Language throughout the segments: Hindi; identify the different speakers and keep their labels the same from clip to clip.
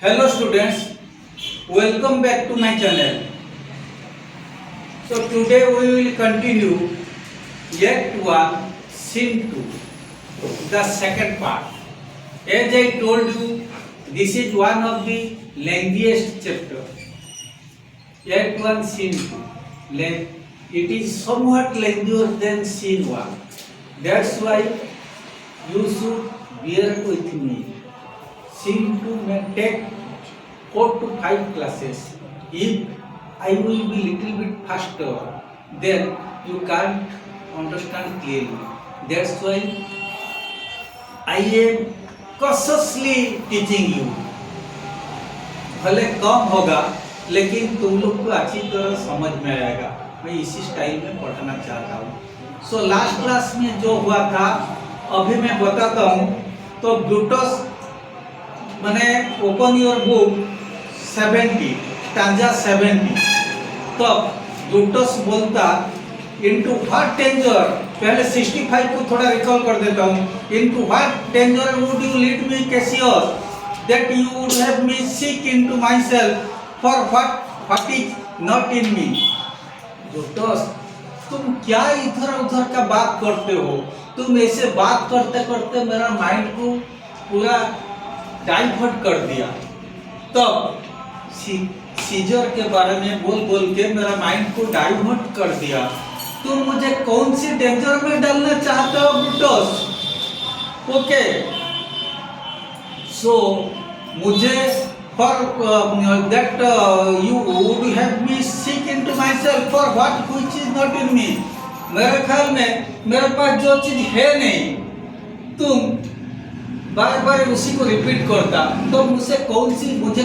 Speaker 1: Hello students, welcome back to my channel. So today we will continue Act 1 Scene 2, the second part. As I told you, this is one of the lengthiest chapter. Act 1 Scene 2. It is somewhat lengthier than Scene 1. That's why you should bear with me. Scene 2 may take 4 to 5 classes. If I will be little bit faster, then you can't understand clearly. That's why I am cautiously teaching you. भले कम होगा लेकिन तुम लोग को अच्छी तरह समझ में आएगा. मैं इसी स्टाइल में पढ़ाना चाहता हूँ. सो लास्ट क्लास में जो हुआ था अभी मैं बताता हूँ. तो ब्रूटस मैंने ओपन योर बुक 70 स्टैंजा 70. तब ब्रूटस बोलता इनटू व्हाट डेंजर. पहले 65 को थोड़ा रिकॉल कर देता हूँ. Into what danger would you lead me Cassius that you would have me seek into myself for what is not in me. Brutus तुम क्या इधर उधर का बात करते हो. तुम ऐसे बात करते करते मेरा माइंड को पूरा डाइवर्ट कर दिया. तब सीजर के बारे में बोल बोल के मेरा माइंड को डाइवर्ट कर दिया. तुम मुझे कौन सी डेंजर में डालना चाहते हो ब्रूटस. ओके सो मुझे for that you would have me seek into myself for what which is not in me. मेरे ख्याल में मेरे पास जो चीज है नहीं तुम बार बार उसी को रिपीट करता. तो मुझे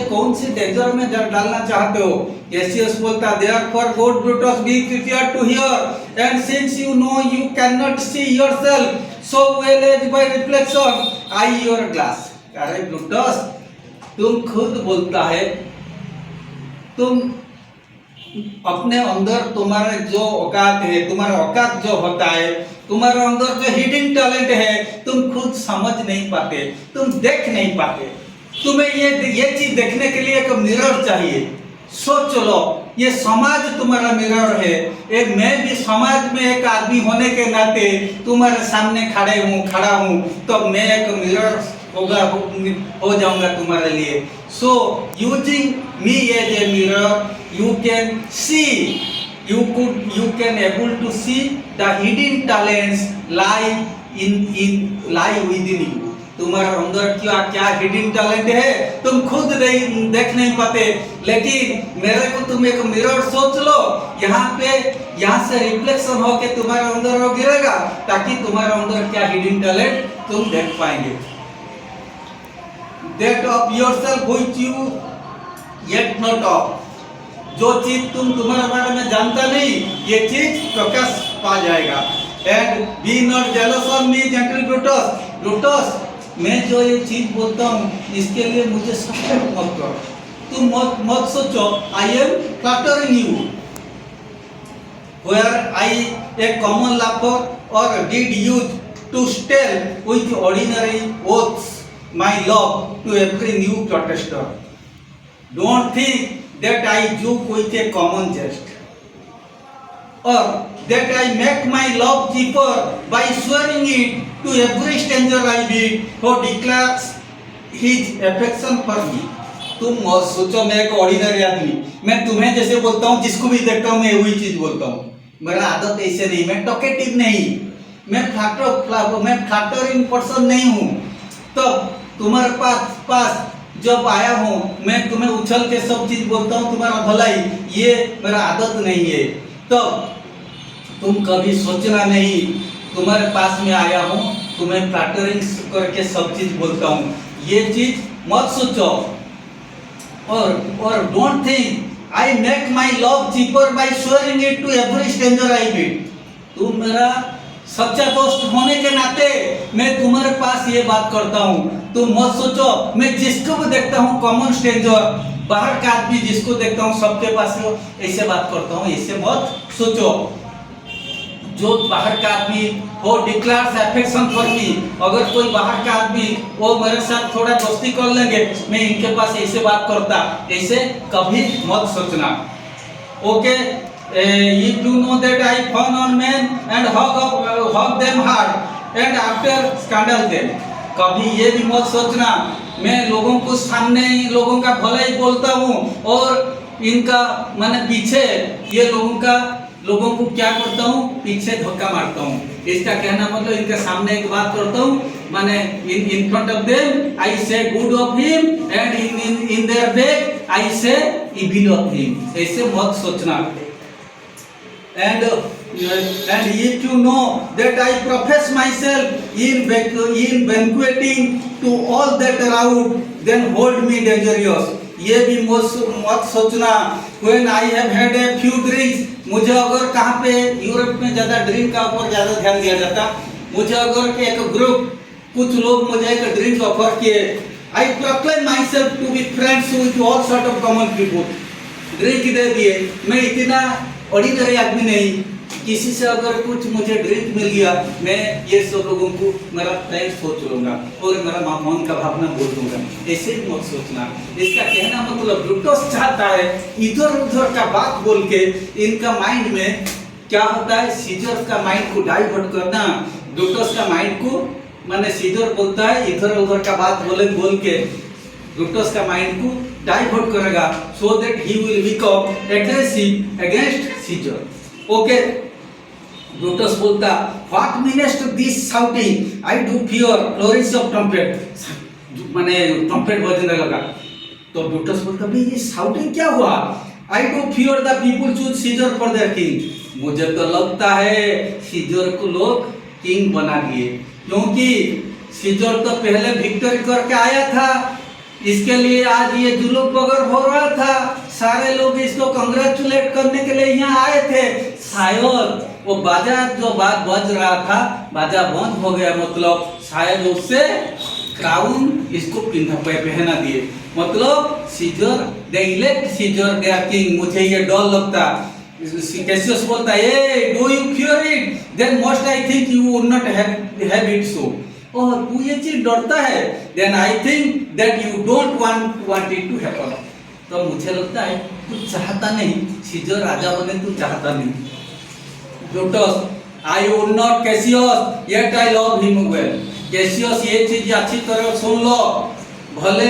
Speaker 1: कौन सी डेंजर में डालना चाहते हो. कैसियस बोलता therefore good Brutus be prepared to hear and since you know you can not see yourself so well as by reflection I your glass. अरे ब्रूटस तुम खुद बोलता है तुम अपने अंदर तुम्हारे जो औकात है तुम्हारा औकात जो होता है तुम्हारे अंदर जो हिडन टैलेंट है तुम खुद समझ नहीं पाते. तुम देख नहीं पाते. तुम्हें ये चीज देखने के लिए एक मिरर चाहिए. सोच लो ये समाज तुम्हारा मिरर है. एक मैं भी समाज में एक आदमी होने के नाते तुम्हारे सामने खड़ा हूँ तो मैं एक मिरर हो जाऊंगा तुम्हारे लिए. So using me as a mirror you can see you can able to see the hidden talents lie within you. तुम्हारे अंदर क्या हिडन टैलेंट है तुम खुद देख नहीं पाते. लेकिन मेरे को तुम एक मिरर सोच लो. यहाँ से रिफ्लेक्शन होके तुम्हारे अंदर वो गिरेगा ताकि तुम्हारे अंदर क्या हिडन टैलेंट तुम देख पाएंगे. That of yourself which you yet not of. जो चीज तुम्हारे बारे में जानता नहीं ये चीज प्रकाश पा जाएगा. And be not jealous of me gentle Brutus. Brutus मैं जो ये चीज बोलता हूँ इसके लिए मुझे सपोर्ट मत करो. तुम मत सोचो I am flattering you were I a common लाफर or did use to stale with ordinary oaths my love to every new protester. Don't think that I joke with a common jest or that I make my love cheaper by swearing it to every stranger I meet who declares his affection for me. तुम सोचो मैं एक ऑर्डिनरी आदमी. मैं तुम्हें जैसे बोलता हूँ जिसको भी देखता हूँ मैं वही चीज बोलता हूँ. मेरा आदत ऐसे नहीं. मैं टॉकेटिव नहीं. मैं फ्लैटरिंग पर्सन नहीं हूँ. तो तुम्हारे पास जब आया हूँ मैं तुम्हें उछल के सब चीज बोलता हूँ तुम्हारा भलाई. ये मेरा आदत नहीं है. तो तुम कभी सोचना नहीं तुम्हारे पास में आया हूँ तुम्हें फ्लैटरिंग करके सब चीज बोलता हूँ. ये चीज मत सोचो. और don't think I make my love cheaper by swearing it to every stranger I meet. तुम मेरा सच्चा दोस्त होने के नाते मैं तुम्हारे पास ये बात करता हूँ. तुम मत सोचो मैं जिसको भी देखता हूँ कॉमन स्ट्रेंजर बाहर का आदमी जिसको देखता हूँ सबके पास ऐसे बात करता हूँ. ऐसे मत सोचो. जो बाहर का आदमी वो डिक्लेयर्स अफेक्शन फॉर मी, अगर कोई बाहर का आदमी वो मेरे साथ थोड़ा दोस्ती कर लेंगे, मैं इनके पास ऐसे बात करता, ऐसे कभी मत सोचना। Okay, if you know that I fun on men and hug them hard and after scandal them, कभी ये भी मत सोचना मैं लोगों को सामने लोगों का भला ही बोलता हूँ और इनका मैंने पीछे ये लोगों को क्या करता हूँ, पीछे धक्का मारता हूँ। इसका कहना मतलब इनके सामने एक बात करता हूँ, मैंने in front of them I say good of him and in their back I say evil of him, ऐसे मत सोचना। And if you know that I profess myself in banqueting to all that around, then hold me dangerous, ये भी मत सोचना। When I have had a few drinks, मुझे अगर कहाँ पे यूरोप में ज़्यादा ड्रिंक का ऊपर ज़्यादा ध्यान दिया जाता, मुझे अगर एक ग्रुप कुछ लोग मुझे एक ड्रिंक ऑफर किए, I proclaim myself to be friends with all sort of common people, drink दे दिए, मैं इतना ऑर्डिनरी आदमी नहीं, किसी से अगर कुछ मुझे ड्रिंक मिल गया मैं ये सब लोगों को मेरा फ्रेंड सोच लूंगा और मेरा मन का भावना बोल दूंगा, ऐसे भी मत सोचना। इसका कहना मतलब ब्रूटस चाहता है इधर उधर का बात बोल के इनका माइंड में क्या होता है, सीजर का माइंड को डाइवर्ट करना। ब्रूटस का माइंड को माने सीजर बोलता है इधर उधर का बात बोल के ब्रूटस का माइंड को डाइवर्ट करेगा, so that he will become aggressive against Caesar. Okay, Brutus बोलता what means this shouting, I do fear flourish of trumpet, माने ट्रम्पेट बजने लगा। तो ब्रूटस बोलता भाई ये शाउटिंग क्या हुआ, I do fear the people choose Caesar for their king, मुझे तो लगता है सीजर को लोग किंग बना दिए, क्योंकि सीजर तो पहले विक्ट्री करके आया था, इसके लिए आज ये जुलूम वगैरह हो रहा था, सारे लोग इसको कांग्रेचुलेट करने के लिए यहाँ आए थे। शायद वो बाजा जो बात बज रहा था बाजा बंद हो गया, मतलब शायद उससे क्राउन इसको पहना दिए, मतलब Caesar they elect Caesar their king, मुझे ये डर लगता। कैसियस बोलता है do you fear it, then must I think you would not have it so, और तू ये चीज डरता है, then I think that you don't want it to happen, तो मुझे लगता है तू चाहता नहीं सीजर राजा बने, तू चाहता नहीं। Brutus I would not Cassius yet I love him well, Cassius ये चीज अच्छी तरह सुन लो, भले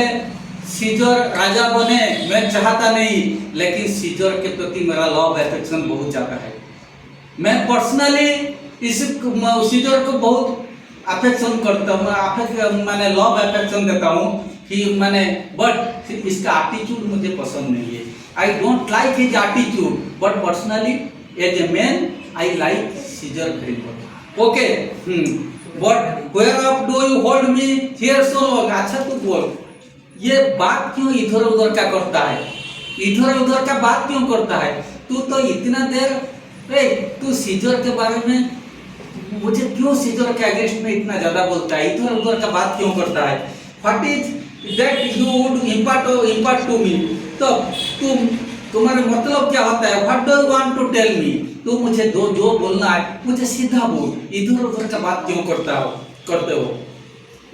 Speaker 1: सीजर राजा बने मैं चाहता नहीं, लेकिन सीजर के प्रति मेरा लव अफेक्शन बहुत ज्यादा है, मैं पर्सनली इस सीजर को बहुत अफेक्शन करता हूँ, मैंने लव अफेक्शन देता हूँ कि मैंने, बट इसका एटीट्यूड मुझे पसंद नहीं है, I don't like his attitude, but personally as a man I like Caesar very much. Okay, but where of do you hold me here so long, अच्छा तू बोल ये बात क्यों इधर उधर का करता है, इधर उधर का बात क्यों करता है, तू तो इतना देर तू सीजर के बारे में मुझे क्यों सीजर के अगेंस्ट में इतना ज्यादा बोलता है, इधर उधर का बात क्यों करता है, what is that you would impart to me, तो तुम्हारा मतलब क्या होता है, what do you want to tell me, तू मुझे जो बोलना है मुझे सीधा बोल, इधर उधर का बात क्यों करते हो।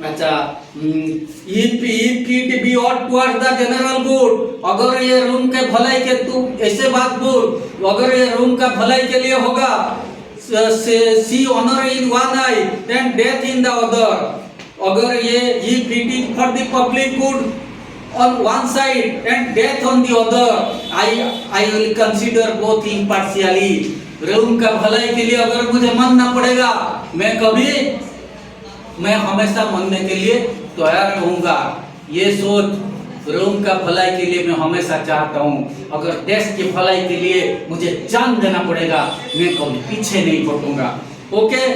Speaker 1: अच्छा, if it be ought towards the general good, अगर ये रूम के भलाई के तू ऐसे बात बोल, अगर ये रूम का भलाई के लिए होगा, see honor in one eye and death in the other, अगर ये if it is for the public good on one side and death on the other, I will consider both impartially, room का भलाई के लिए अगर मुझे मानना पड़ेगा मैं हमेशा मानने के लिए तैयार रहूंगा, ये सोच रोम का भलाई के लिए मैं हमेशा चाहता हूँ, अगर देश की भलाई के लिए मुझे जान देना पड़ेगा मैं कभी पीछे नहीं हटूंगा। Okay,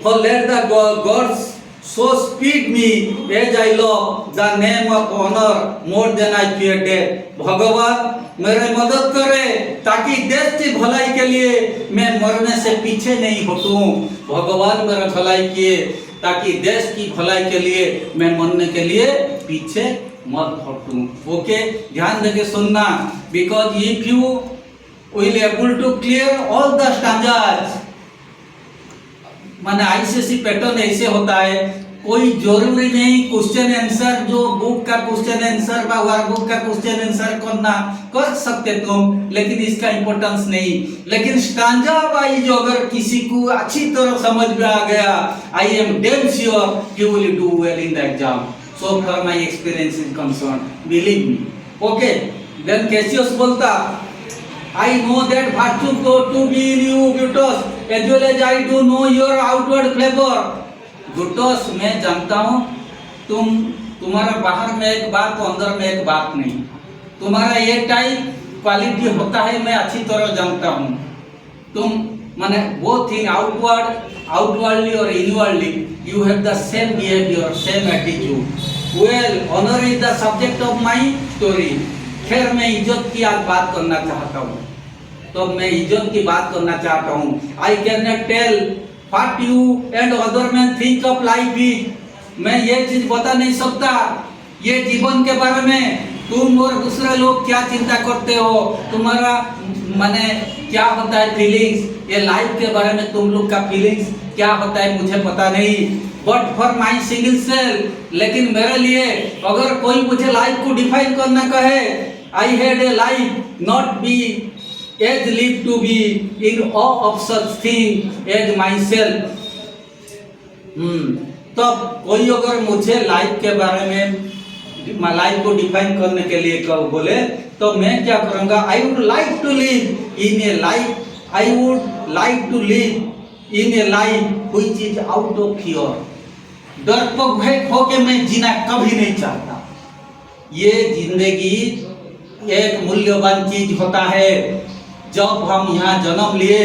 Speaker 1: for let the gods so speed me as I love the name of honour more than I fear death, भगवान मेरे मदद करे ताकि देश की भलाई के लिए मैं मरने से पीछे नहीं हटूं, भगवान मेरा भलाई किए ताकि देश की भलाई के लिए मैं मरने के लिए पीछे मत हटूं। ओके, ध्यान देके सुनना, because if you will able to clear all the stanzas। माने आईसीएसई पैटर्न ऐसे होता है, कोई जरूरी नहीं क्वेश्चन आंसर जो बुक का क्वेश्चन आंसर बा वर्कबुक का क्वेश्चन आंसर करना कर सकते तुम, लेकिन इसका इंपॉर्टेंस नहीं। लेकिन स्टांजा वाइज अगर किसी को अच्छी तरह समझ में आ गया, I am damn sure you will do well in the exam. So for my experience is concern, believe me. Okay, then Cassius बोलता, I know that virtue go to be in you, Brutus, as well as I do know your outward flavor। Brutus, मैं जानता हूँ तुम्हारा बाहर में एक बात तो अंदर में एक बात नहीं, तुम्हारा ये टाइप क्वालिटी होता है मैं अच्छी तरह जानता हूँ। तुम माने both in outwardly और inwardly you have the same behavior, same attitude। Well, honor is the subject of my story। खैर मैं इज्जत की आज बात करना चाहता हूँ, तो मैं इज्जत की बात करना चाहता हूँ। I can not tell what you and other man think of life is. मैं ये चीज बता नहीं सकता ये जीवन के बारे में तुम और दूसरे लोग क्या चिंता करते हो, तुम्हारा माने क्या होता है फीलिंग्स, ये लाइफ के बारे में तुम लोग का फीलिंग्स क्या होता है मुझे पता नहीं। But for my single self, लेकिन मेरे लिए अगर कोई मुझे लाइफ को डिफाइन करना कहे, I had a life not be as live to be in all of such thing as my self. तो कोई अगर मुझे लाइफ के बारे में लाइफ को डिफाइन करने के लिए बोले तो मैं क्या करूंगा, I would like to live in a life, I would like to live in a life which is out of fear. डरपोक होके मैं जीना कभी नहीं चाहता। ये जिंदगी एक मूल्यवान चीज होता है। जब हम यहाँ जन्म लिए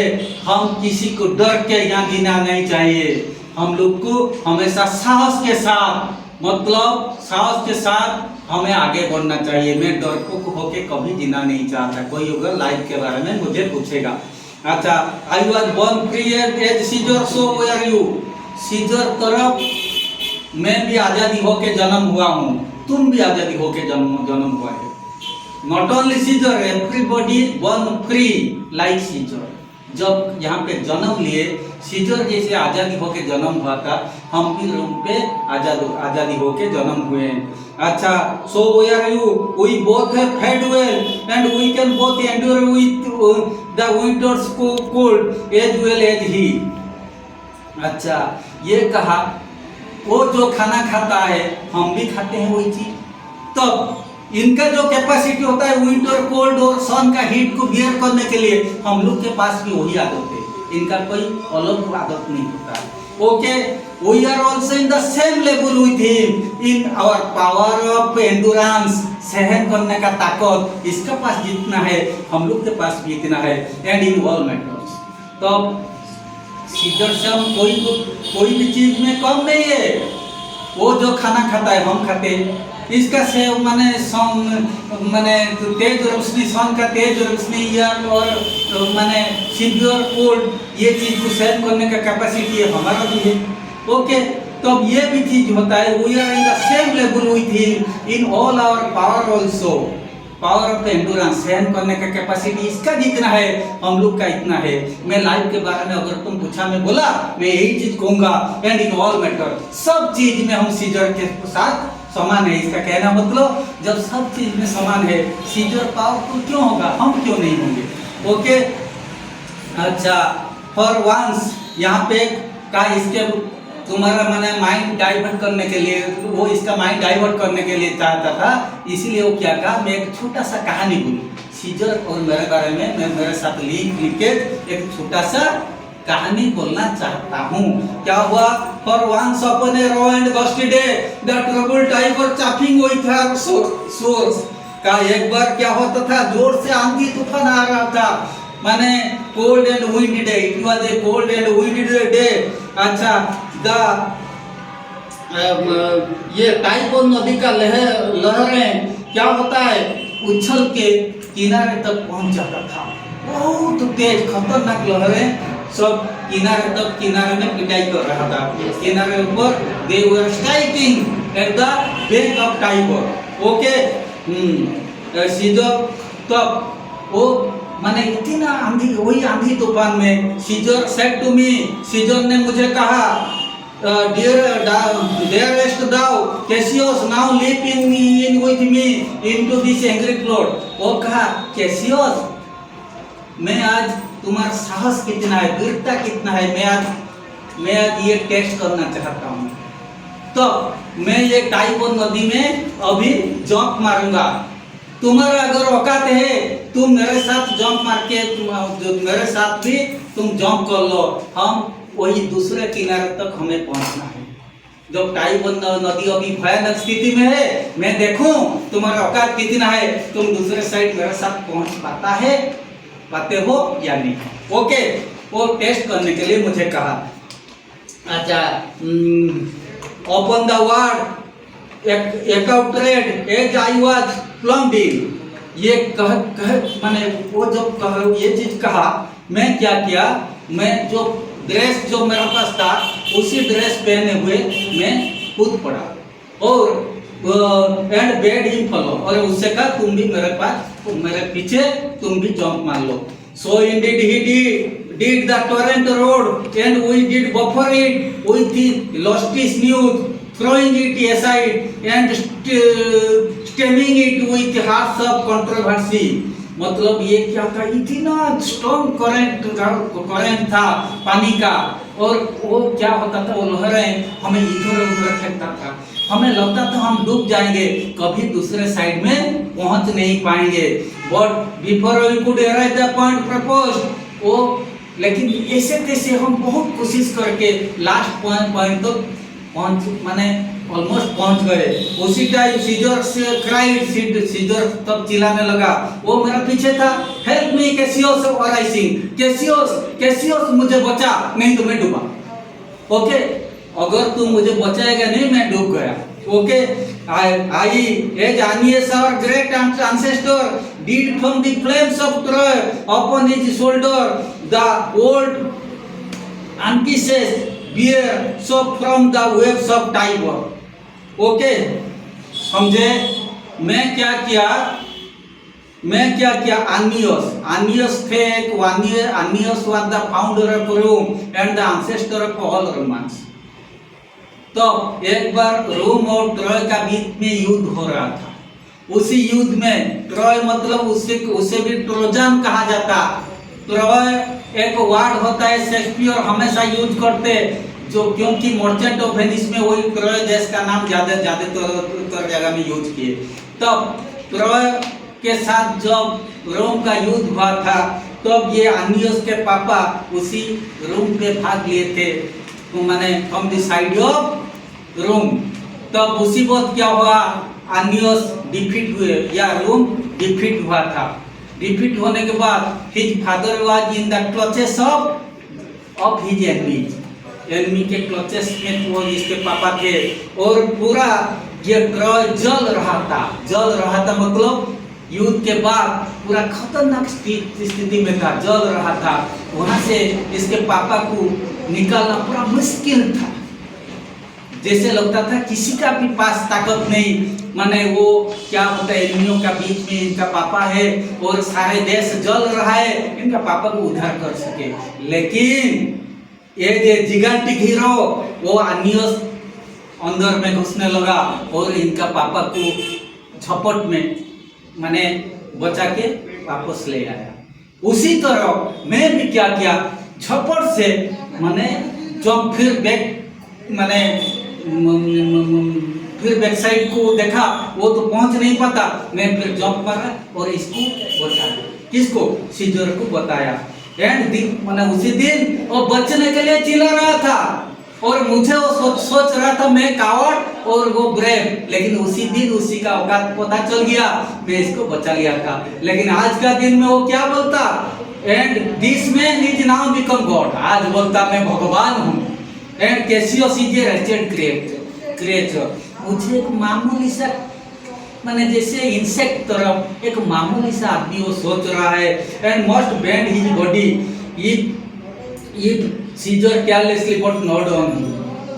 Speaker 1: हम किसी को डर के यहाँ जीना नहीं चाहिए। हम लोग को हमेशा साहस के साथ, मतलब साहस के साथ हमें आगे बढ़ना चाहिए। मैं डरपोक होके कभी जीना नहीं चाहता। कोई अगर लाइफ के बारे में मुझे पूछेगा, अच्छा I was born free as Caesar, so were you. Caesar तरफ मैं भी आजादी होके जन्म हुआ हूँ, तुम भी आजादी होके जन्म हुआ है। Not only Caesar, everybody born free like Caesar. जब यहाँ पे जन्म लिए सीजर जैसे आजादी होके जन्म हुआ था, हम भी रूम पे आजादी होके जन्म हुए हैं। अच्छा, so were you, we both have fed well and we can both endure with the winters cold as well as he. अच्छा, ये कहा वो जो खाना खाता है हम भी खाते हैं वही चीज। तब इनका जो कैपेसिटी होता है विंटर कोल्ड और सन का हीट को बियर करने के लिए, हम लोग के पास भी वही आदत है, इनका कोई अलग आदत नहीं होता। Okay, we are also in the same level with him in our power of endurance. सहन करने का ताकत इसका पास जितना है हम लोग के पास भी इतना है। एंड इन ऑल मैटर्स, तो सीजर से हम कोई भी चीज में कम नहीं है। वो जो खाना खाता है हम खाते हैं, इसका से माने तेज रोशनी, सन का तेज रोशनी या और माने सीवियर कोल्ड ये चीज को सहन करने का कैपेसिटी है हमारा भी है। ओके, तो ये भी चीज होता है, we are in the same level with him in all our power also. Power of the endurance, सहन करने का कैपेसिटी इसका जितना है हम लोग का इतना है। मैं लाइफ के बारे में अगर तुम पूछा, मैं बोला मैं यही चीज कहूंगा, एंड इन ऑल मैटर, सब चीज में हम सीजर के साथ समान है। इसका कहना मतलब जब सब चीज में समान है, सीजर पावरफुल क्यों होगा, हम क्यों नहीं होंगे। ओके, अच्छा, फॉर वंस यहाँ पे का इसके तुम्हारा मैंने माइंड डाइवर्ट करने के लिए, वो इसका माइंड डाइवर्ट करने के लिए चाहता था, इसीलिए वो क्या कहा, मैं एक छोटा सा कहानी बोली सीजर और मेरे बारे में। मैं मेरे साथ लिख के एक छोटा सा कहानी बोलना चाहता हूँ। क्या हुआ, for once upon a raw and gusty day the troubled Tiber chafing with her shores. का एक बार क्या होता था, जोर से आंधी तूफान आ रहा था, माने cold and windy day, it was a cold and windy day. अच्छा, ये टाइफोन नदी का लहरें क्या होता है, उछल के किनारे तक पहुंच जाता था। बहुत तेज खतरनाक लहरें सब किनारे में पिटाई कर रहा था। किनारे ऊपर they were striking at the bank of Tiber. Okay, Caesar तब वो मैंने इतना आंधी, वही आंधी तूफान में Caesar said to me, Caesar ने मुझे कहा, dearest thou Cassius, now leap in with me into this angry flood. वो कहा, कैसियस, मैं आज तुम्हारा साहस कितना है, वीरता कितना है, मैं आज ये टेस्ट करना चाहता हूँ। तो मैं ये टाइफोन नदी में अभी जंप मारूंगा। तुम्हारा अगर औकात है तुम मेरे साथ जंप मार के मेरे साथ भी तुम जंप कर लो, हम वही दूसरे किनारे तक हमें पहुंचना है। जब टाइफोन नदी अभी भयानक स्थिति में है, मैं देखूं तुम्हारा औकात कितना है, तुम दूसरे साइड मेरे साथ पहुंच पाते हो या नहीं। ओके, वो टेस्ट करने के लिए मुझे कहा। अच्छा, upon the word accoutred as I was plunged in. ये कह मैंने वो जब ये चीज कहा, मैं क्या किया, मैं जो ड्रेस जो मेरे पास था उसी ड्रेस पहने हुए मैं कूद पड़ा और एंड बेड हिम फॉलो, और उससे कहा तुम भी मेरे पास, मेरे पीछे तुम भी जंप मार लो। So indeed he did the torrent road and we did buffer it with the lusty news, throwing it aside and stemming it with hearts of controversy। मतलब ये क्या था, इतना स्ट्रॉन्ग करंट था पानी का, और वो क्या होता था, वो लहरें हमें इधर उधर फेंकता था, हमें लगता था हम डूब जाएंगे, कभी दूसरे साइड में पहुंच नहीं पाएंगे। But before we could arrive the point proposed, वो लेकिन ऐसे तैसे हम बहुत कोशिश करके लास्ट पॉइंट तक पहुंच, माने ऑलमोस्ट पहुंच गए। उसी टाइम सीजर से क्राइड, सीजर तब चिल्लाने लगा, वो मेरा पीछे था, हेल्प मी कैसियस और आई सिंग, कैसियस मुझे बचा, नहीं तो मैं डूबा। ओके, अगर तू मुझे बचाएगा नहीं मैं डूब गया। Okay, I as Aeneas our great ancestor did from the flames of Troy upon his shoulder, the old Anchises bear so from the waves of Tiber। Okay, समझे मैं क्या किया, Aeneas थे एक, Aeneas was the founder of Rome and the ancestor of all Romans। तो एक बार रोम और ट्रॉय का बीच में युद्ध हो रहा था। उसी युद्ध में ट्रॉय मतलब उसे भी ट्रोजन कहा जाता। ट्रॉय एक वर्ड होता है, शेक्सपियर हमेशा यूज करते, जो क्योंकि मर्चेंट ऑफ वेनिस में वही ट्रॉय देश का नाम ज्यादातर जगह में यूज किए। तब ट्रॉय के साथ जब रोम का युद्ध हुआ था, तब ये Aeneas के पापा उसी रोम पे भाग लिए थे, तो मैंने from the side of Rome. तब उसी वक्त क्या हुआ, Aeneas डिफीट हुए या रोम डिफीट हुआ था। डिफीट होने के बाद his father was in the clutches of his enemy के क्लचेस में वो इसके पापा थे, और पूरा ये ट्रॉय जल रहा था मतलब युद्ध के बाद पूरा खतरनाक स्थिति में था, जल रहा था। वहां से इसके पापा को निकालना पूरा मुश्किल था, जैसे लगता था किसी का भी पास ताकत नहीं। माने वो क्या होता है, एनिमियों का बीच में इनका पापा है और सारे देश जल रहा है, इनका पापा को उद्धार कर सके। लेकिन ये जो जिगांटिक हीरो वो Aeneas अंदर में घुसने लगा और इनका पापा को झपट में माने बचा के वापस ले आया। उसी तरह मैं भी क्या किया, झपट से माने जब फिर बैक साइड को देखा, वो तो पहुंच नहीं पाता, मैं फिर जंप मारा और इसको बचाया। किसको, सीजर को बताया। एंड माने उसी दिन वो बचने के लिए चिल्ला रहा था, और मुझे वो सोच रहा था मैं कावर्ड और वो ब्रेव, लेकिन उसी दिन उसी का औकात पता चल गया, मैं इसको बचा लिया था। लेकिन आज का दिन में वो क्या बोलता, and this man is now become God, आज बोलता मैं भगवान हूँ। And Cassius is a rested creature, मुझे एक मामूली सा माने जैसे इंसेक्ट तरफ एक मामूली सा आदमी वो सोच रहा है। And must bend his body if Caesar carelessly but not on him,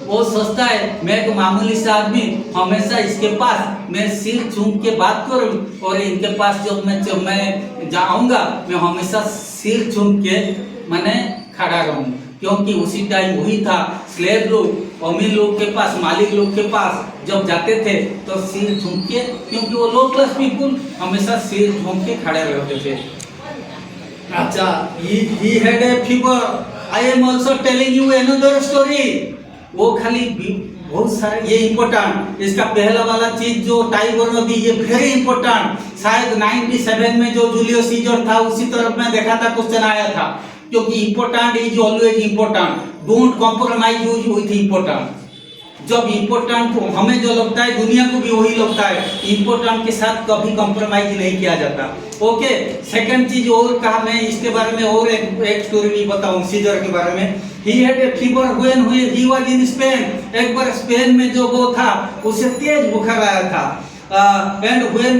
Speaker 1: वो सोचता है मैं एक मामूली सा आदमी, हमेशा इसके पास मैं सिर झुक के बात करूं और इनके पास जब मैं जाऊंगा मैं हमेशा सिर झुक के मैंने खड़ा रहूं। क्योंकि उसी टाइम वही था, स्लेव लोग अमीर लोग के पास, मालिक लोग के पास जब जाते थे तो सिर झुक के, क्योंकि वो लो क्लास पीपुल हमेशा सिर झुक के खड़े रहते थे। अच्छा, he had a fever. I am also telling you another story. वो खाली बहुत सारे, ये इम्पोर्टेंट, इसका पहला वाला चीज जो टाइगर नदी, ये वेरी इंपॉर्टेंट। शायद 97 में जो जूलियस सीजर था उसी तरफ में देखा था, क्वेश्चन आया था। क्योंकि important is always important, don't compromise with important. जब इम्पोर्टेंट हमें जो लगता है दुनिया को भी वही लगता है, इम्पोर्टेंट के साथ कभी कॉम्प्रोमाइज नहीं किया जाता। ओके, सेकंड चीज और कहा मैं इसके बारे में, और एक स्टोरी भी बताऊं सीजर के बारे में। He had a fever when he was in Spain. एक बार स्पेन में जो वो था उसे तेज बुखार आया था। And when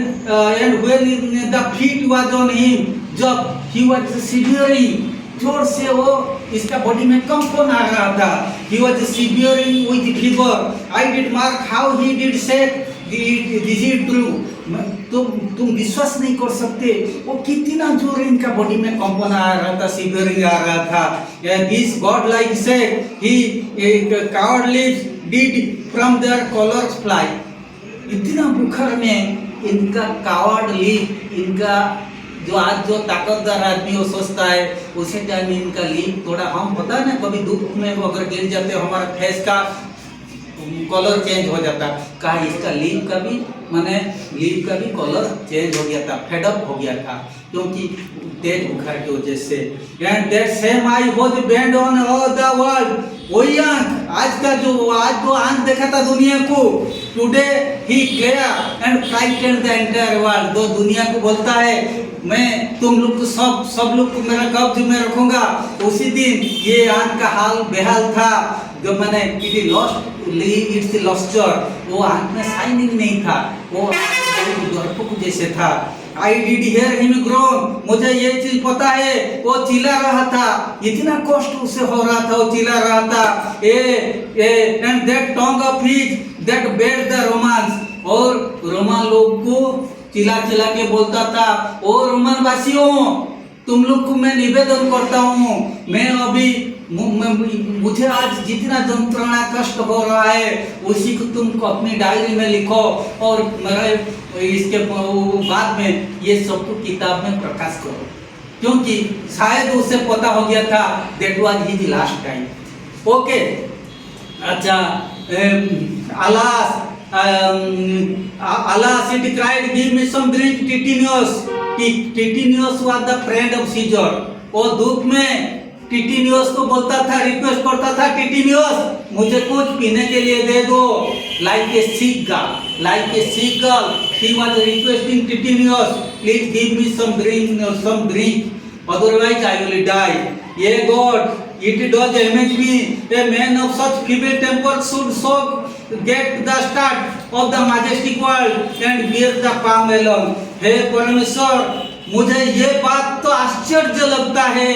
Speaker 1: the feet was on him, जब he was shivering, जोर से वो इसका बॉडी में कंपन आ रहा था। He was shivering with fever. I did mark how he did say this is true. तुम विश्वास नहीं कर सकते वो कितना जोर इनका बॉडी में कंपन आ रहा था, शिवरिंग आ रहा था। This God like said he coward lips did from their collars fly. इतना बुखार में इनका कावर्ड लिप, इनका जो आज जो ताकतदार आदमी वो सोचता है उसी टाइम इनका लिप थोड़ा, हम पता है ना कभी धूप में अगर गिर जाते हमारा फेस का कलर चेंज हो जाता, कहा इसका लिप का भी माने लिप का भी कलर चेंज हो गया था, फेडअप हो गया था क्योंकि तेज बुखार की वजह से। And that same I was band on all the world. वही आंख, आज जो आंख देखा था दुनिया को, today he clear and frightened the entire world. दो दुनिया को बोलता है मैं तुम लोग को सब लोग को मेरा कब्ज में रखूंगा। उसी दिन ये आंख का हाल बेहाल था, जो मैंने इट लॉस्ट इट्स लस्टर, वो आंख में शाइनिंग नहीं था, वो दर्पक जैसे था। I did hear him grown, मुझे ये चीज पता है, वो चिल्ला रहा था, इतना कष्ट उसे हो रहा था, वो चिल्ला रहा था। And that tongue of his that bed the romance, और रोमान लोग को चिल्ला चिल्ला के बोलता था, ओ रोमान वासियों तुम लोग को मैं निवेदन करता हूँ, मैं अभी मुझे आज जितना यंत्रणा कष्ट हो रहा है उसी को तुम अपनी डायरी में लिखो और मेरे इसके बाद में ये सब को किताब में प्रकाश करो, क्योंकि शायद उसे पता हो गया था that was his last time. Okay, अच्छा, alas it cried, give me some drink Titinius. Titinius was the friend of Caesar. वो दुख में टिटिनियस को बोलता था, रिक्वेस्ट करता था, टिटिनियस मुझे कुछ पीने के लिए दे दो। like a seagull he was requesting Titinius, please give me some drink otherwise I will die. Ye God, it does amaze me, a man of such feeble temper should so get the start of the majestic world and bear the palm alone. हे परमेश्वर, मुझे ये बात तो आश्चर्य लगता है,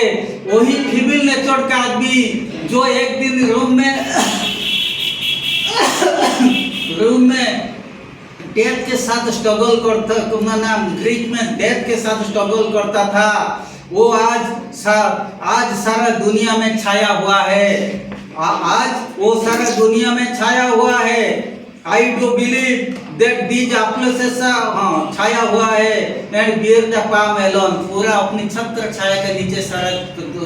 Speaker 1: वही फीबल नेचर का आदमी जो एक दिन रूम में डेथ के साथ स्ट्रगल करता, ग्रीक में डेथ के साथ स्ट्रगल करता था, वो आज सारा दुनिया में छाया हुआ है। आज वो सारा दुनिया में छाया हुआ है। I do believe that these applauses छाया हुआ है and bear the palm alone, पूरा अपनी छत्र छाया के नीचे सारा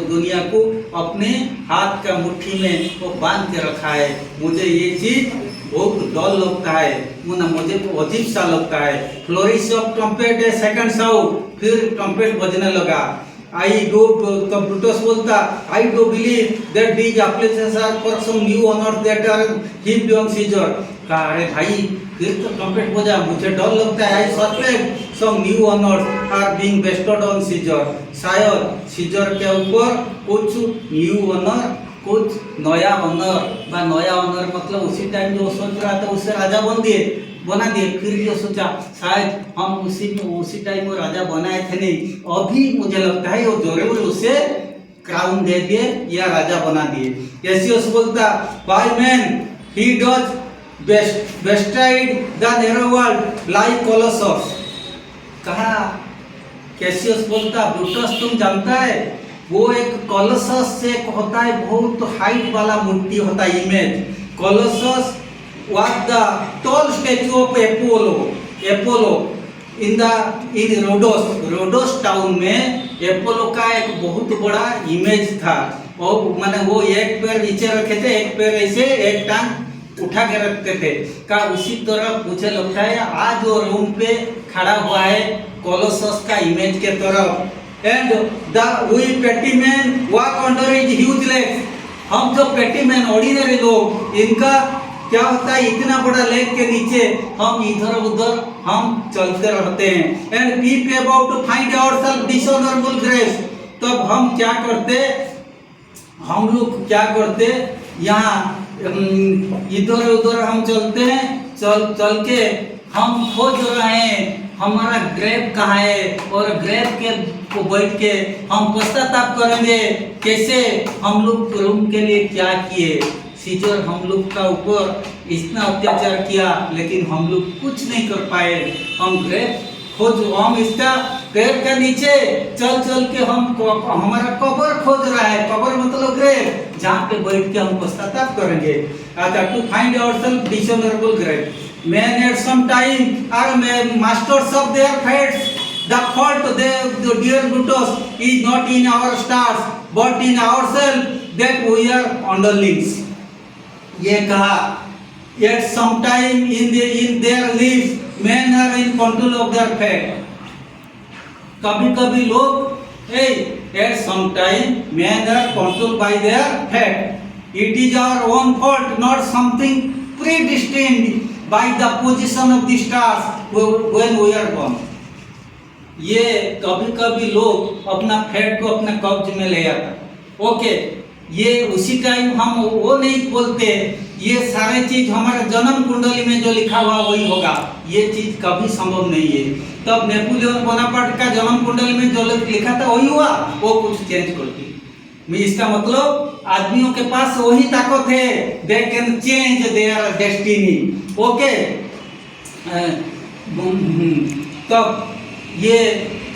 Speaker 1: दुनिया को अपने हाथ का मुट्ठी में वो बांध के रखा है। मुझे ये चीज बहुत डर लगता है, मुझे अजीब सा लगता है। Flourish of trumpet A second sound, फिर ट्रम्पेट बजने लगा। तब ब्रूटस बोलता, I do believe that these applauses are for some new honors that are heaped on Caesar. कहा अरे भाई फिर तो ट्रम्पेट बजा, मुझे डर लगता है। I suspect some new honors are being bestowed on Caesar. शायद सीजर के ऊपर कुछ न्यू ऑनर, कुछ नया ऑनर मतलब उसी टाइम जो सोच रहा था उससे राजा बना दिए। फिर ये सोचा शायद हम उसी टाइम वो राजा बनाए थे नहीं, अभी मुझे लगता है वो जरूर उसे क्राउन दे दिए या राजा बना दिए। कैसियस बोलता why man he does bestride the narrow world like Colossus. कहा कैसियस बोलता ब्रूटस तुम जानता है वो एक कोलोसस से होता है, बहुत हाइट वाला मूर्ति होता है, image. Colossus was the tall statue of Apollo in Rhodes town में एपोलो का एक बहुत बड़ा इमेज था। और माने वो एक पैर नीचे रखे थे, एक पैर ऐसे, एक टांग उठा के रखते थे। का उसी तरह मुझे लगता है आज वो रूम पे खड़ा हुआ है कोलोसस का इमेज के तरफ। एंड द वी पेटी man walk under his huge legs. हम जो पेटी मैन ऑर्डिनरी लोग, इनका क्या होता है, इतना बड़ा लेग के नीचे हम इधर उधर हम चलते रहते हैं। And we about to find ourself dishonourable grace. तब हम क्या करते, हम लोग क्या करते, यहाँ इधर उधर हम चलते हैं, चल के हम खोज रहे हैं हमारा ग्रेव कहाँ है, और ग्रेव के को बैठ के हम पश्चाताप करेंगे कैसे हम लोग रूम के लिए क्या किए। सीजर हम लोग का ऊपर इतना अत्याचार किया लेकिन हम लोग कुछ नहीं कर पाए। हम ग्रेव खोज, हम इसका पैर के नीचे चल के हम हमारा कब्र खोज रहा है। कब्र मतलब ग्रेव, जहाँ पे बैठ के हम पश्चाताप करेंगे। अच्छा, to find ourself dishonourable grave. Men at some time are masters of their fates. The fault, the dear Brutus, is not in our stars, but in ourselves, that we are underlings. ये कहा, at some time in their lives, men are in control of their fate. कभी लोग, at some time, men are controlled by their fate. It is our own fault, not something predestined by the position of the stars when we are born. ये कभी लोग अपना फेट को अपने कब्ज में ले आता। ओके, ये उसी टाइम हम वो नहीं बोलते ये सारे चीज हमारे जन्म कुंडली में जो लिखा हुआ वही होगा, ये चीज कभी संभव नहीं है। तब नेपोलियन बोनापार्ट का जन्म कुंडली में जो लिखा था वही हुआ, वो कुछ चेंज करती। इसका मतलब आदमियों के पास वही ताकत है, they can change their destiny. Okay, तब ये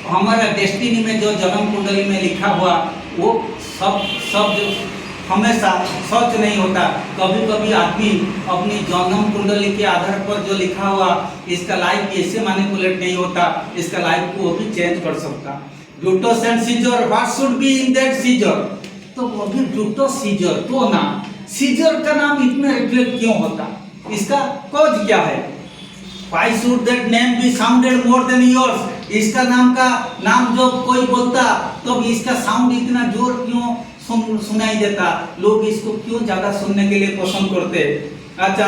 Speaker 1: हमारा डेस्टिनी में जो जन्म कुंडली में लिखा हुआ वो सब हमेशा सच नहीं होता। कभी आदमी अपनी जन्म कुंडली के आधार पर जो लिखा हुआ इसका लाइफ ऐसे मैनिपुलेट नहीं होता, इसका लाइफ को वो भी चेंज कर सकता। Brutus and Caesar, what should be in that Caesar? तो अभी ब्रूटस सीजर तो ना, सीजर का नाम इतना रिफ्लेक्ट क्यों होता, इसका कॉज क्या है? Why should that name be sounded more than yours? इसका नाम जो कोई बोलता तो इसका साउंड इतना जोर क्यों सुनाई देता, लोग इसको क्यों ज्यादा सुनने के लिए पसंद करते? अच्छा,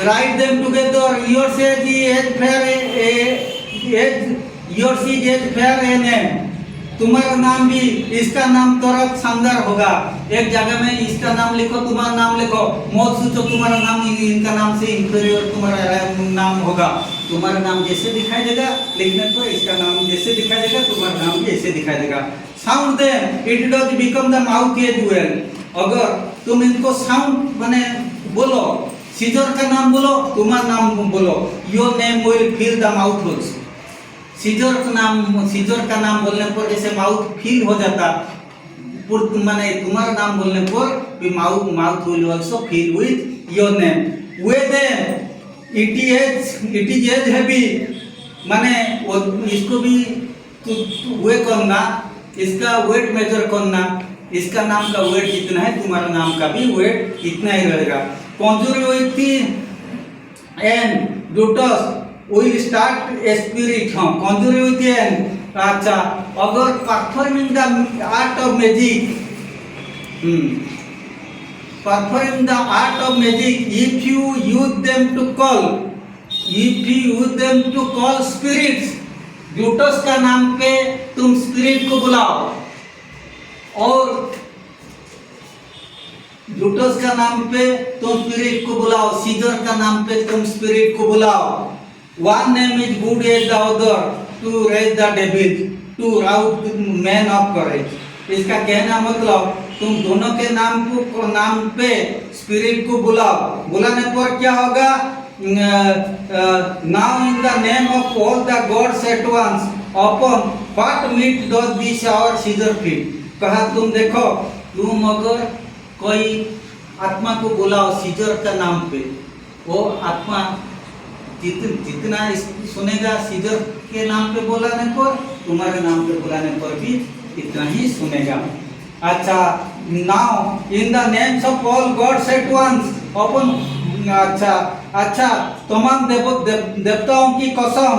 Speaker 1: write them together, yours is fair a name. तुम्हारा नाम भी, इसका नाम तरफ शानदार होगा। एक जगह में इसका नाम लिखो, तुम्हारा नाम लिखो, मौत सोचो तुम्हारा नाम इनका नाम से इंफीरियर तुम्हारा नाम होगा। तुम्हारा नाम जैसे दिखाई देगा लिखने पर, इसका नाम जैसे दिखाई देगा तुम्हारा नाम भी ऐसे दिखाई देगा। Sound them, it does become the mouth as well. अगर तुम इनको साउंड बने बोलो, सीजर का नाम बोलो, तुम्हारा नाम बोलो, your name will fill the mouth also. Caesar का नाम बोलने पर जैसे माउथ फील हो जाता, माने तुम्हारा नाम बोलने पर mouth will also feel with your name. Weigh them, it is as heavy, माने इसको भी वे करना, इसका वेट मेजर करना, इसका नाम का वेट जितना है तुम्हारा नाम का भी वेट इतना ही रहेगा। Conjure it and Brutus will start a spirit, conjure with an, अच्छा, अगर performing the art of magic, performing the art of magic, if you use them to call spirits, Brutus का नाम पे तुम स्पिरिट को बुलाओ, और ब्रूटस का नाम पे तुम स्पिरिट को बुलाओ, सीजर का नाम पे तुम स्पिरिट को बुलाओ। One name is good as the other, to raise the devil, to rouse men of courage. इसका कहना मतलब तुम दोनों के नाम पे स्पिरिट को बुलाओ। बुलाने पर क्या होगा? Now in the name of all the gods at once upon what meat does this our Caesar feed. कहा तुम देखो, तुम अगर कोई आत्मा को बुलाओ सीजर का नाम पे, वो आत्मा जितना सुनेगा सीजर के नाम पे बुलाने पर, तुम्हारे नाम पे बुलाने पर भी इतना ही सुनेगा। अच्छा, now in the names of all gods at once upon, अच्छा तमाम देवताओं की कसम,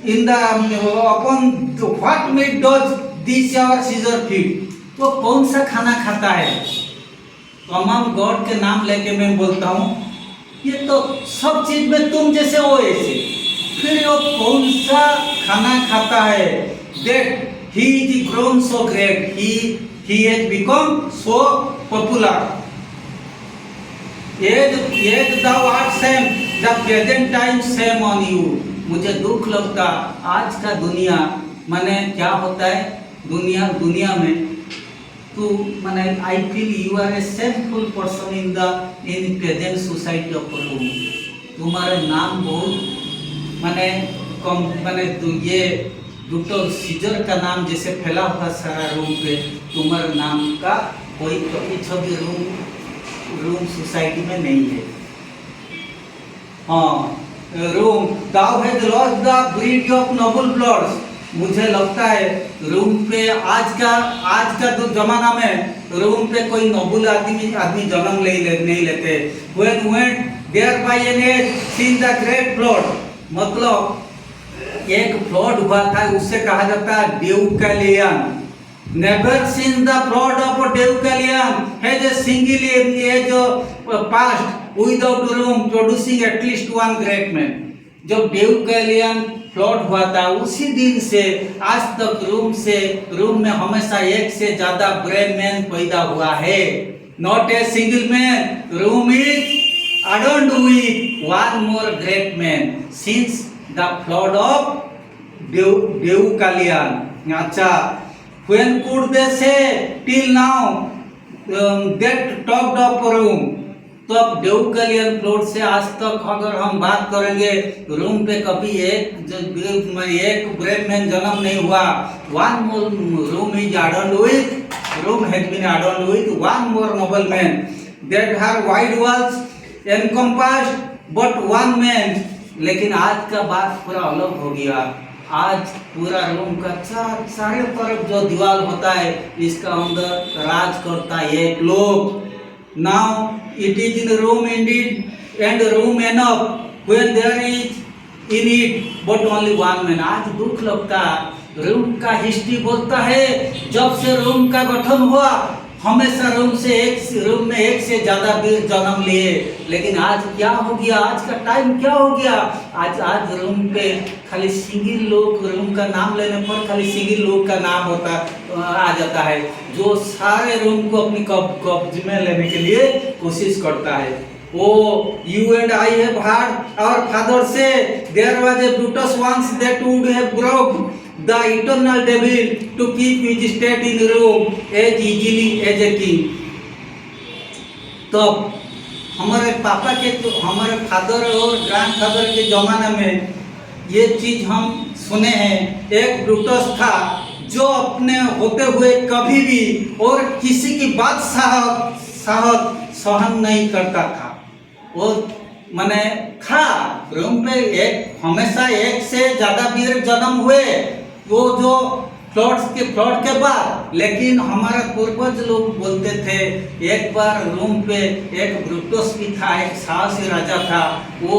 Speaker 1: in the upon what meat does this our Caesar feed. तो कौन सा खाना खाता है? तमाम गॉड के नाम लेके मैं बोलता हूँ, ये तो सब चीज में तुम जैसे हो ऐसे, फिर वो कौन सा खाना खाता है? That he is grown so great, he has become so popular. Yet thou art same, the present time same on you. मुझे दुख लगता आज का दुनिया, माने क्या होता है दुनिया में तू, माने I feel you are a shameful person in present society of Rome. तुम्हारे नाम बहुत माने कम, माने तू ये दुटो सीजर का नाम जैसे फैला हुआ सारा रूम पे, तुम्हारे नाम का कोई छवि रूम सोसाइटी में नहीं है। हाँ, Rome thou hast lost the breed of noble bloods. मुझे लगता है रूम पे आज का तो जमाना में रूम पे कोई नोबल आदमी जन्म नहीं लेते। when went there by an age seen the great flood, मतलब एक फ्लड हुआ था, उससे कहा जाता है Deucalion. Never since the flood of Deucalion has a single age passed without Rome producing at least one great man. जब डेउकालियन फ्लड हुआ था उसी दिन से आज तक रूम में हमेशा एक से ज्यादा ब्रेन मैन पैदा हुआ है। Not a single man, room is adorned with one more great man since the flood of Deucalion. अच्छा, when could they say till now that talked of room? तो अब डेउकालियन फ्लोड से आज तक अगर हम बात करेंगे, रूम पे कभी एक ब्रेन मैन जन्म नहीं हुआ। One more room is adorned with, room has been adorned with one more noble man that her wide walls encompassed but one man। लेकिन आज का बात पूरा अलग हो गया। आज पूरा रूम का चारों तरफ जो दीवार होता है, इसका अंदर राज करता है एक लोग। Now it is in room indeed and room enough when there is in it but only one man. आज दुख लगता, रूम का हिस्ट्री बोलता है जब से रूम का गठन हुआ हमेशा रूम में एक से ज्यादा वीर जन्म लिए। लेकिन आज क्या हो गया, आज का टाइम क्या हो गया? आज रूम पे खाली सिंगल लोग, रूम का नाम लेने पर खाली सिंगल लोग का नाम आ जाता है, जो सारे रूम को अपनी कब्जे में लेने के लिए कोशिश करता है। O you and I have heard our father say there was a Brutus once that would have broke the eternal devil to keep his state in Rome as easily as a king। तो हमारे पापा के, तो हमारे फादर और ग्रैंडफादर के जमाने में ये चीज हम सुने हैं। एक ब्रूटस था जो अपने होते हुए कभी भी और किसी की बात सहन नहीं करता था। वो माने था रूम पे हमेशा एक से ज्यादा वीर जन्म हुए, वो जो फ्लड के बाद। लेकिन हमारा पूर्वज लोग बोलते थे एक बार रूम पे एक ब्रूटस भी था, एक साहसी राजा था। वो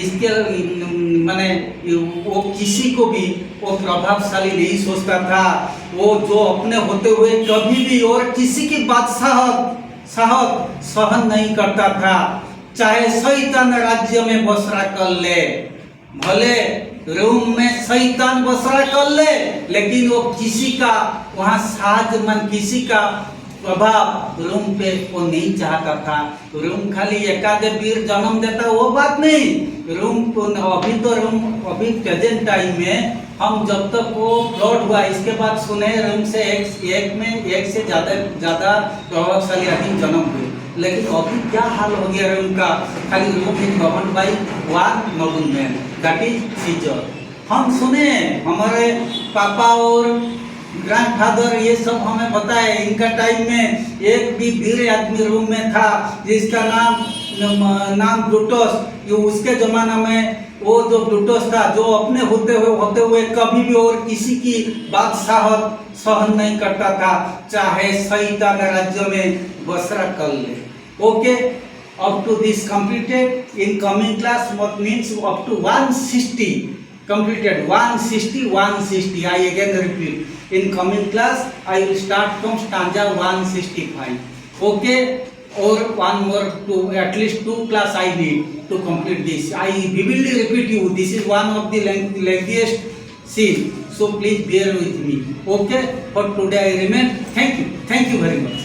Speaker 1: इसके माने वो किसी को भी वो प्रभावशाली नहीं सोचता था। वो जो अपने होते हुए कभी भी और किसी की बात सहन नहीं करता था। चाहे शैतान राज्य में बसरा कर ले, भले रूम में शैतान बसरा कर ले, लेकिन वो किसी का वहाँ किसी का प्रभाव रूम पे वो नहीं चाहता था। रूम खाली एकादे वीर जन्म देता वो बात नहीं। रूम अभी तो रूम अभी प्रेजेंट टाइम में हम जब तक वो फ्लड हुआ इसके बाद सुने रूम से एक से ज़्यादा प्रभावशाली आदमी जन्म हुए, लेकिन अभी क्या हाल हो गया रूम का। खाली Rome is govern by one nobleman, that is Caesar. हम सुने हमारे पापा और ग्रैंडफादर ये सब हमें बताए, इनका टाइम में एक भी वीर आदमी रूम में था जिसका नाम ब्रूटस। ये उसके जमाना में वो जो ब्रूटस था जो अपने होते हुए कभी भी और किसी की बादशाहत सहन नहीं करता था, चाहे शैतान राज्य में बसरा कर ले। Okay, up to this completed in coming class what means up to 160 completed 160 I again repeat in coming class I will start from stanza 165. Okay, or one more to at least 2 class I need to complete this. I vividly repeat you, this is one of the lengthiest scene, so please bear with me. Okay, for today I remain. Thank you very much.